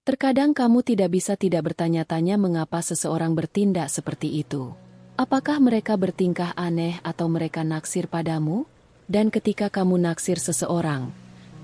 Terkadang kamu tidak bisa tidak bertanya-tanya mengapa seseorang bertindak seperti itu. Apakah mereka bertingkah aneh atau mereka naksir padamu? Dan ketika kamu naksir seseorang,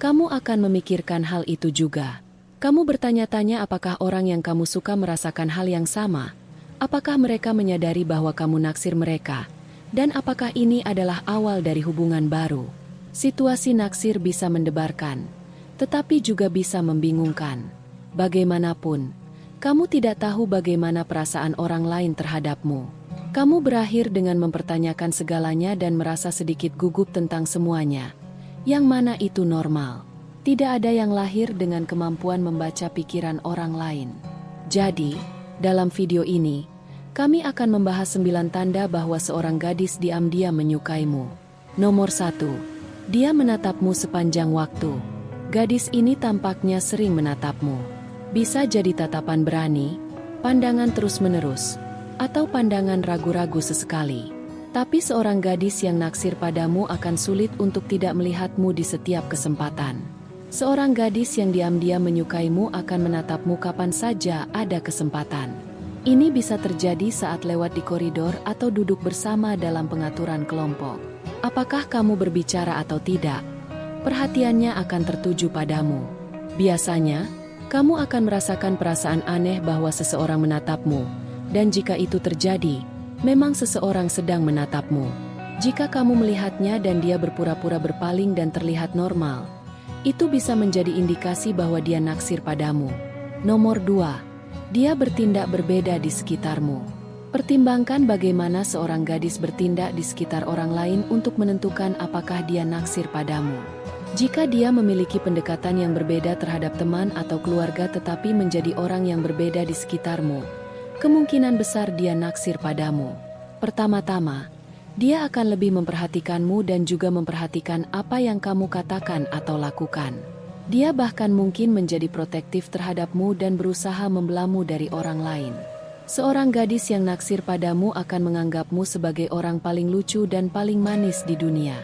kamu akan memikirkan hal itu juga. Kamu bertanya-tanya apakah orang yang kamu suka merasakan hal yang sama? Apakah mereka menyadari bahwa kamu naksir mereka? Dan apakah ini adalah awal dari hubungan baru? Situasi naksir bisa mendebarkan, tetapi juga bisa membingungkan. Bagaimanapun, kamu tidak tahu bagaimana perasaan orang lain terhadapmu. Kamu berakhir dengan mempertanyakan segalanya dan merasa sedikit gugup tentang semuanya. Yang mana itu normal. Tidak ada yang lahir dengan kemampuan membaca pikiran orang lain. Jadi, dalam video ini, kami akan membahas 9 tanda bahwa seorang gadis diam-diam menyukaimu. Nomor 1. Dia menatapmu sepanjang waktu. Gadis ini tampaknya sering menatapmu. Bisa jadi tatapan berani, pandangan terus-menerus, atau pandangan ragu-ragu sesekali. Tapi seorang gadis yang naksir padamu akan sulit untuk tidak melihatmu di setiap kesempatan. Seorang gadis yang diam-diam menyukaimu akan menatapmu kapan saja ada kesempatan. Ini bisa terjadi saat lewat di koridor atau duduk bersama dalam pengaturan kelompok. Apakah kamu berbicara atau tidak? Perhatiannya akan tertuju padamu. Biasanya, kamu akan merasakan perasaan aneh bahwa seseorang menatapmu, dan jika itu terjadi, memang seseorang sedang menatapmu. Jika kamu melihatnya dan dia berpura-pura berpaling dan terlihat normal, itu bisa menjadi indikasi bahwa dia naksir padamu. Nomor 2. Dia bertindak berbeda di sekitarmu. Pertimbangkan bagaimana seorang gadis bertindak di sekitar orang lain untuk menentukan apakah dia naksir padamu. Jika dia memiliki pendekatan yang berbeda terhadap teman atau keluarga tetapi menjadi orang yang berbeda di sekitarmu, kemungkinan besar dia naksir padamu. Pertama-tama, dia akan lebih memperhatikanmu dan juga memperhatikan apa yang kamu katakan atau lakukan. Dia bahkan mungkin menjadi protektif terhadapmu dan berusaha membelamu dari orang lain. Seorang gadis yang naksir padamu akan menganggapmu sebagai orang paling lucu dan paling manis di dunia.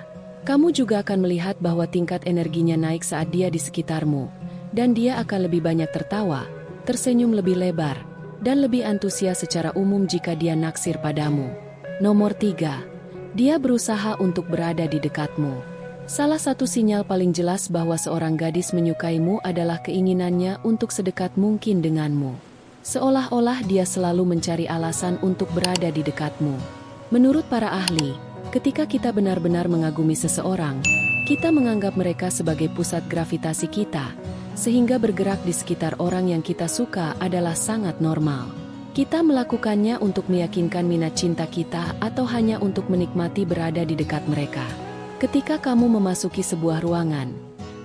Kamu juga akan melihat bahwa tingkat energinya naik saat dia di sekitarmu, dan dia akan lebih banyak tertawa, tersenyum lebih lebar, dan lebih antusias secara umum jika dia naksir padamu. Nomor 3. Dia berusaha untuk berada di dekatmu. Salah satu sinyal paling jelas bahwa seorang gadis menyukaimu adalah keinginannya untuk sedekat mungkin denganmu. Seolah-olah dia selalu mencari alasan untuk berada di dekatmu. Menurut para ahli, ketika kita benar-benar mengagumi seseorang, kita menganggap mereka sebagai pusat gravitasi kita, sehingga bergerak di sekitar orang yang kita suka adalah sangat normal. Kita melakukannya untuk meyakinkan minat cinta kita atau hanya untuk menikmati berada di dekat mereka. Ketika kamu memasuki sebuah ruangan,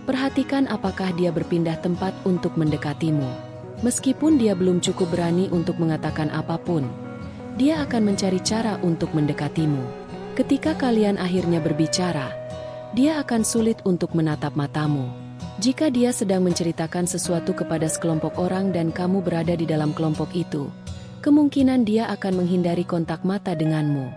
perhatikan apakah dia berpindah tempat untuk mendekatimu. Meskipun dia belum cukup berani untuk mengatakan apapun, dia akan mencari cara untuk mendekatimu. Ketika kalian akhirnya berbicara, dia akan sulit untuk menatap matamu. Jika dia sedang menceritakan sesuatu kepada sekelompok orang dan kamu berada di dalam kelompok itu, kemungkinan dia akan menghindari kontak mata denganmu.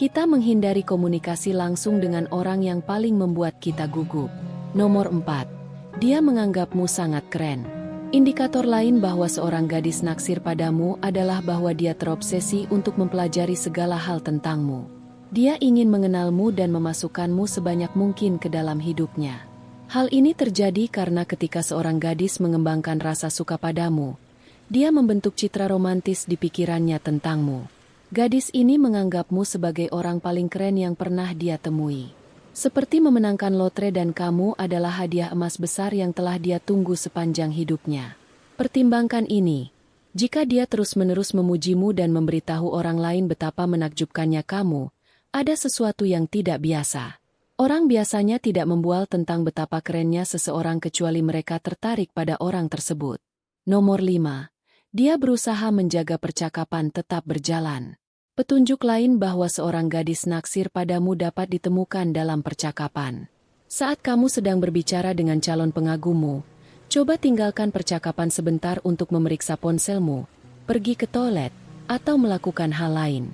Kita menghindari komunikasi langsung dengan orang yang paling membuat kita gugup. Nomor 4. Dia menganggapmu sangat keren. Indikator lain bahwa seorang gadis naksir padamu adalah bahwa dia terobsesi untuk mempelajari segala hal tentangmu. Dia ingin mengenalmu dan memasukkanmu sebanyak mungkin ke dalam hidupnya. Hal ini terjadi karena ketika seorang gadis mengembangkan rasa suka padamu, dia membentuk citra romantis di pikirannya tentangmu. Gadis ini menganggapmu sebagai orang paling keren yang pernah dia temui. Seperti memenangkan lotre dan kamu adalah hadiah emas besar yang telah dia tunggu sepanjang hidupnya. Pertimbangkan ini. Jika dia terus-menerus memujimu dan memberitahu orang lain betapa menakjubkannya kamu, ada sesuatu yang tidak biasa. Orang biasanya tidak membual tentang betapa kerennya seseorang kecuali mereka tertarik pada orang tersebut. Nomor 5. Dia berusaha menjaga percakapan tetap berjalan. Petunjuk lain bahwa seorang gadis naksir padamu dapat ditemukan dalam percakapan. Saat kamu sedang berbicara dengan calon pengagummu, coba tinggalkan percakapan sebentar untuk memeriksa ponselmu, pergi ke toilet, atau melakukan hal lain.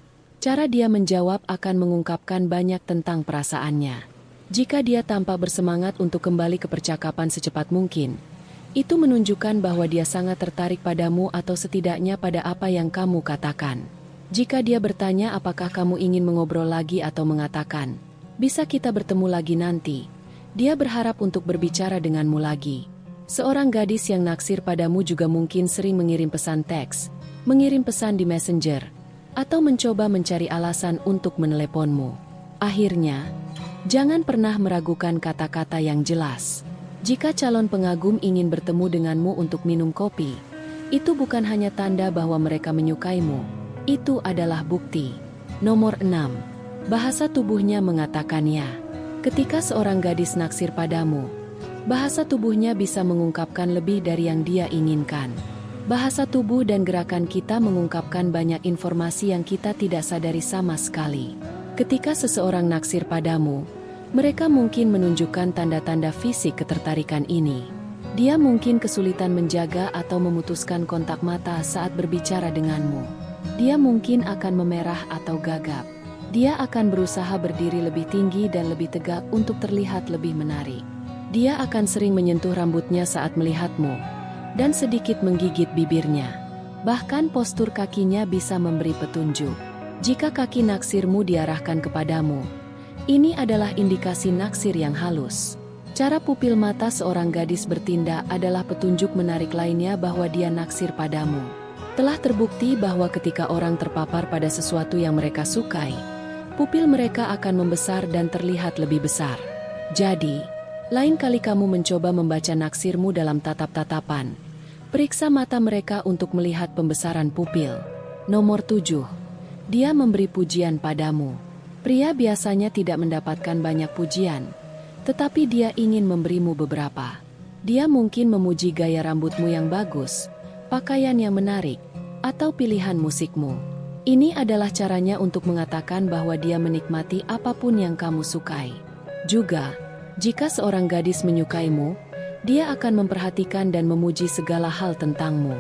Cara dia menjawab akan mengungkapkan banyak tentang perasaannya. Jika dia tampak bersemangat untuk kembali ke percakapan secepat mungkin, Itu menunjukkan bahwa dia sangat tertarik padamu atau setidaknya pada apa yang kamu katakan. Jika dia bertanya apakah kamu ingin mengobrol lagi atau mengatakan, "Bisa kita bertemu lagi nanti?" Dia berharap untuk berbicara denganmu lagi. Seorang gadis yang naksir padamu juga mungkin sering mengirim pesan teks, mengirim pesan di Messenger, atau mencoba mencari alasan untuk meneleponmu. Akhirnya, jangan pernah meragukan kata-kata yang jelas. Jika calon pengagum ingin bertemu denganmu untuk minum kopi, itu bukan hanya tanda bahwa mereka menyukaimu, itu adalah bukti. Nomor 6. Bahasa tubuhnya mengatakannya. Ketika seorang gadis naksir padamu, bahasa tubuhnya bisa mengungkapkan lebih dari yang dia inginkan. Bahasa tubuh dan gerakan kita mengungkapkan banyak informasi yang kita tidak sadari sama sekali. Ketika seseorang naksir padamu, mereka mungkin menunjukkan tanda-tanda fisik ketertarikan ini. Dia mungkin kesulitan menjaga atau memutuskan kontak mata saat berbicara denganmu. Dia mungkin akan memerah atau gagap. Dia akan berusaha berdiri lebih tinggi dan lebih tegak untuk terlihat lebih menarik. Dia akan sering menyentuh rambutnya saat melihatmu, dan sedikit menggigit bibirnya. Bahkan postur kakinya bisa memberi petunjuk. Jika kaki naksirmu diarahkan kepadamu, ini adalah indikasi naksir yang halus. Cara pupil mata seorang gadis bertindak adalah petunjuk menarik lainnya bahwa dia naksir padamu. Telah terbukti bahwa ketika orang terpapar pada sesuatu yang mereka sukai, pupil mereka akan membesar dan terlihat lebih besar. Jadi, lain kali kamu mencoba membaca naksirmu dalam tatap-tatapan, periksa mata mereka untuk melihat pembesaran pupil. Nomor 7. Dia memberi pujian padamu. Pria biasanya tidak mendapatkan banyak pujian, tetapi dia ingin memberimu beberapa. Dia mungkin memuji gaya rambutmu yang bagus, pakaian yang menarik, atau pilihan musikmu. Ini adalah caranya untuk mengatakan bahwa dia menikmati apapun yang kamu sukai. Juga, jika seorang gadis menyukaimu, dia akan memperhatikan dan memuji segala hal tentangmu.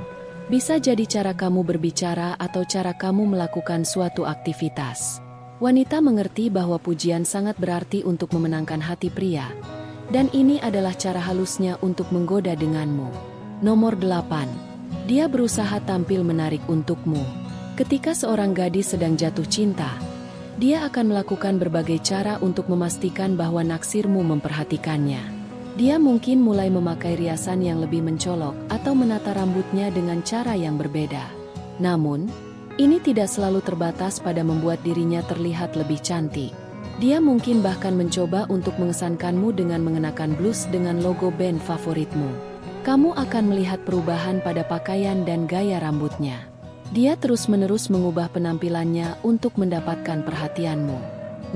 Bisa jadi cara kamu berbicara atau cara kamu melakukan suatu aktivitas. Wanita mengerti bahwa pujian sangat berarti untuk memenangkan hati pria, dan ini adalah cara halusnya untuk menggoda denganmu. Nomor 8. Dia berusaha tampil menarik untukmu. Ketika seorang gadis sedang jatuh cinta, dia akan melakukan berbagai cara untuk memastikan bahwa naksirmu memperhatikannya. Dia mungkin mulai memakai riasan yang lebih mencolok atau menata rambutnya dengan cara yang berbeda. Namun, ini tidak selalu terbatas pada membuat dirinya terlihat lebih cantik. Dia mungkin bahkan mencoba untuk mengesankanmu dengan mengenakan blus dengan logo band favoritmu. Kamu akan melihat perubahan pada pakaian dan gaya rambutnya. Dia terus-menerus mengubah penampilannya untuk mendapatkan perhatianmu.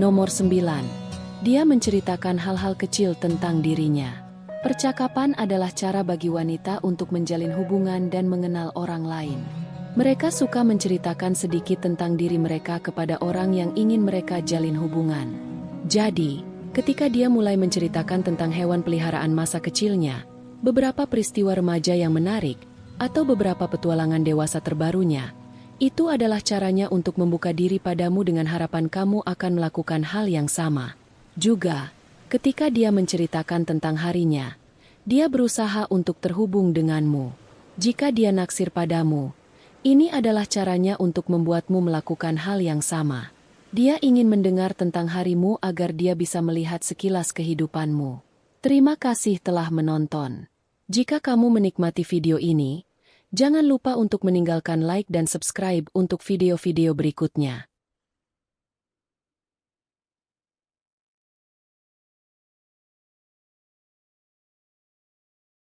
Nomor 9. Dia menceritakan hal-hal kecil tentang dirinya. Percakapan adalah cara bagi wanita untuk menjalin hubungan dan mengenal orang lain. Mereka suka menceritakan sedikit tentang diri mereka kepada orang yang ingin mereka jalin hubungan. Jadi, ketika dia mulai menceritakan tentang hewan peliharaan masa kecilnya, beberapa peristiwa remaja yang menarik, atau beberapa petualangan dewasa terbarunya, itu adalah caranya untuk membuka diri padamu dengan harapan kamu akan melakukan hal yang sama. Juga, ketika dia menceritakan tentang harinya, dia berusaha untuk terhubung denganmu. Jika dia naksir padamu, ini adalah caranya untuk membuatmu melakukan hal yang sama. Dia ingin mendengar tentang harimu agar dia bisa melihat sekilas kehidupanmu. Terima kasih telah menonton. Jika kamu menikmati video ini, jangan lupa untuk meninggalkan like dan subscribe untuk video-video berikutnya.